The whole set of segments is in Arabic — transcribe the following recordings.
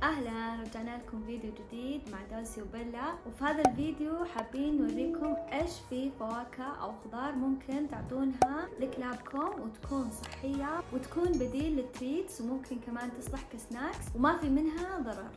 اهلا، رجعنا لكم فيديو جديد مع دولسي وبيلا. وفي هذا الفيديو حابين نوريكم ايش في فواكه او خضار ممكن تعطونها لكلابكم وتكون صحية وتكون بديل للتريتس، وممكن كمان تصلح كسناكس وما في منها ضرر.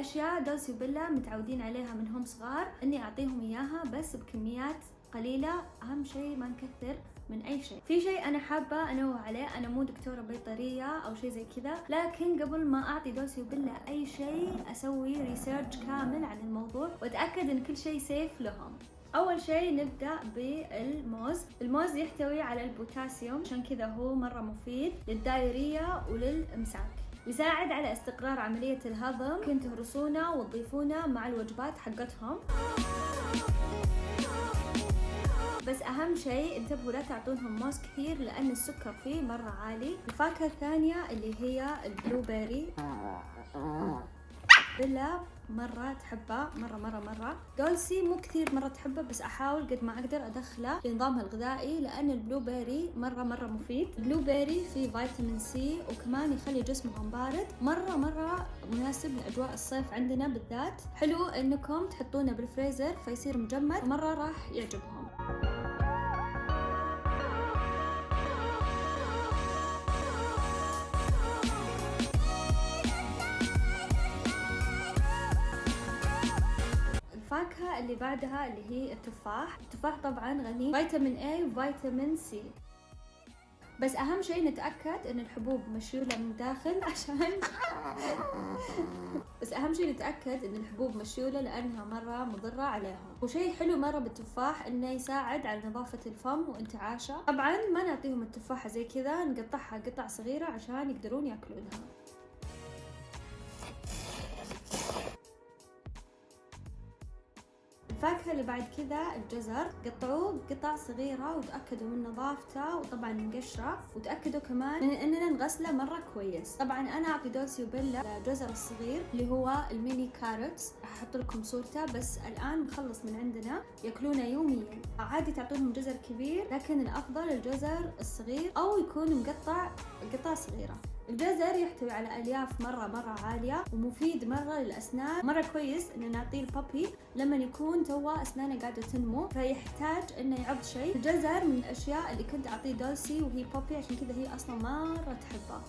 الأشياء دولسي وبيلا متعودين عليها من هم صغار إني أعطيهم إياها بس بكميات قليلة. أهم شيء ما نكثر من أي شيء. في شيء أنا حابة أنوه عليه، أنا مو دكتورة بيطرية أو شيء زي كذا، لكن قبل ما أعطي دولسي وبيلا أي شيء أسوي ريسيرش كامل عن الموضوع وأتأكد إن كل شيء سيف لهم. أول شيء نبدأ بالموز. الموز يحتوي على البوتاسيوم، عشان كذا هو مرة مفيد للدايرية وللإمساك، يساعد على استقرار عملية الهضم. ممكن تهرسونه وتضيفونه مع الوجبات حقتهم. بس أهم شيء انتبهوا لا تعطونهم موز كثير لأن السكر فيه مرة عالي. الفاكهة الثانية اللي هي البلو بيري، بيلا مرة تحبه، مرة دولسي مو كثير مرة تحبه، بس أحاول قد ما أقدر أدخله لنظامها الغذائي لأن البلو بيري مرة مفيد. البلو بيري فيه فيتامين سي وكمان يخلي جسمهم بارد، مرة مناسب لأجواء الصيف عندنا بالذات. حلو إنكم تحطونه بالفريزر فيصير مجمد، مرة راح يعجبهم. الفاكهة اللي بعدها اللي هي التفاح. التفاح طبعا غني فيتامين A وفيتامين C، بس أهم شيء نتأكد إن الحبوب مشيولة من الداخل بس أهم شيء نتأكد إن الحبوب مشيولة لأنها مرة مضرة عليهم. وشيء حلو مرة بالتفاح إنه يساعد على نظافة الفم وانتعاشه. طبعا ما نعطيهم التفاحة زي كذا، نقطعها قطع صغيرة عشان يقدرون ياكلونها. الفاكهة اللي بعد كذا الجزر. قطعوه قطع صغيرة وتأكدوا من نظافته وطبعا من قشره، وتأكدوا كمان من اننا نغسله مرة كويس. طبعا انا اعطي دولسي وبيلا الجزر الصغير اللي هو الميني كاروتس، احط لكم صورته بس الان مخلص من عندنا، ياكلونه يوميا. عادي تعطونهم جزر كبير لكن الافضل الجزر الصغير او يكون مقطع قطع صغيرة. الجزر يحتوي على الياف مرة عالية ومفيد مرة للأسنان. مرة كويس إن نعطيه البابي لما يكون توا أسنانه قاعدة تنمو فيحتاج إنه يعض شيء. الجزر من الأشياء اللي كنت أعطيه دولسي وهي بابي، عشان كذا هي أصلا مرة تحبه.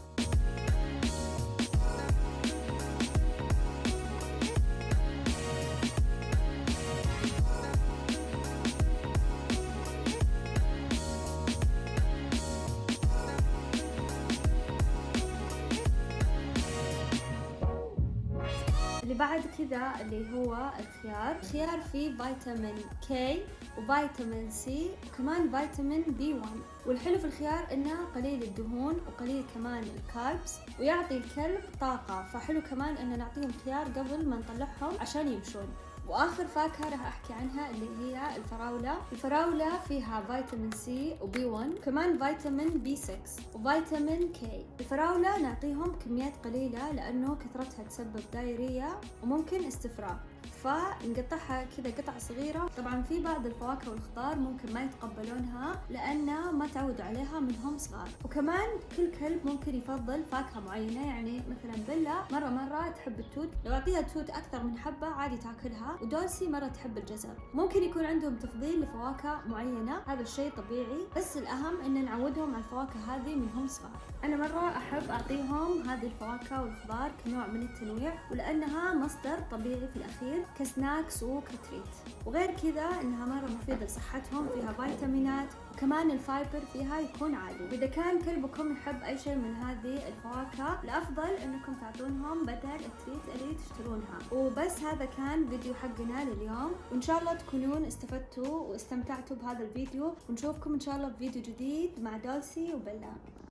اللي بعد كذا اللي هو الخيار. الخيار فيه فيتامين كي وفيتامين سي وكمان فيتامين بي 1. والحلو في الخيار انه قليل الدهون وقليل كمان الكاربس ويعطي الكلب طاقة، فحلو كمان ان نعطيهم خيار قبل ما نطلعهم عشان يمشون. واخر فاكهة راح احكي عنها اللي هي الفراولة. الفراولة فيها فيتامين سي وبي 1 كمان فيتامين بي 6 وفيتامين كي. الفراولة نعطيهم كميات قليلة لانه كثرتها تسبب دايرية وممكن استفراغ، فنقطعها كذا قطع صغيرة. طبعا في بعض الفواكه والخضار ممكن ما يتقبلونها لأن ما تعودوا عليها من هم صغار. وكمان كل كلب ممكن يفضل فاكهة معينة، يعني مثلا بيلا مرة تحب التوت، لو أعطيها توت أكثر من حبة عادي تاكلها. ودولسي مرة تحب الجزر. ممكن يكون عندهم تفضيل لفواكه معينة، هذا الشيء طبيعي، بس الأهم إن نعودهم على الفواكه هذه من هم صغار. أنا مرة أحب أعطيهم هذه الفواكه والخضار كنوع من التنويع، ولأنها مصدر طبيعي في الأخير كسناكس وكتريت. وغير كذا انها مرة مفيدة لصحتهم، فيها فيتامينات وكمان الفايبر فيها يكون عالي. واذا كان كلبكم يحب اي شيء من هذه الفواكه الافضل انكم تعطونهم بدل التريت اللي تشترونها. وبس هذا كان فيديو حقنا لليوم، وان شاء الله تكونون استفدتوا واستمتعتوا بهذا الفيديو، ونشوفكم ان شاء الله بفيديو جديد مع دولسي وبيلا.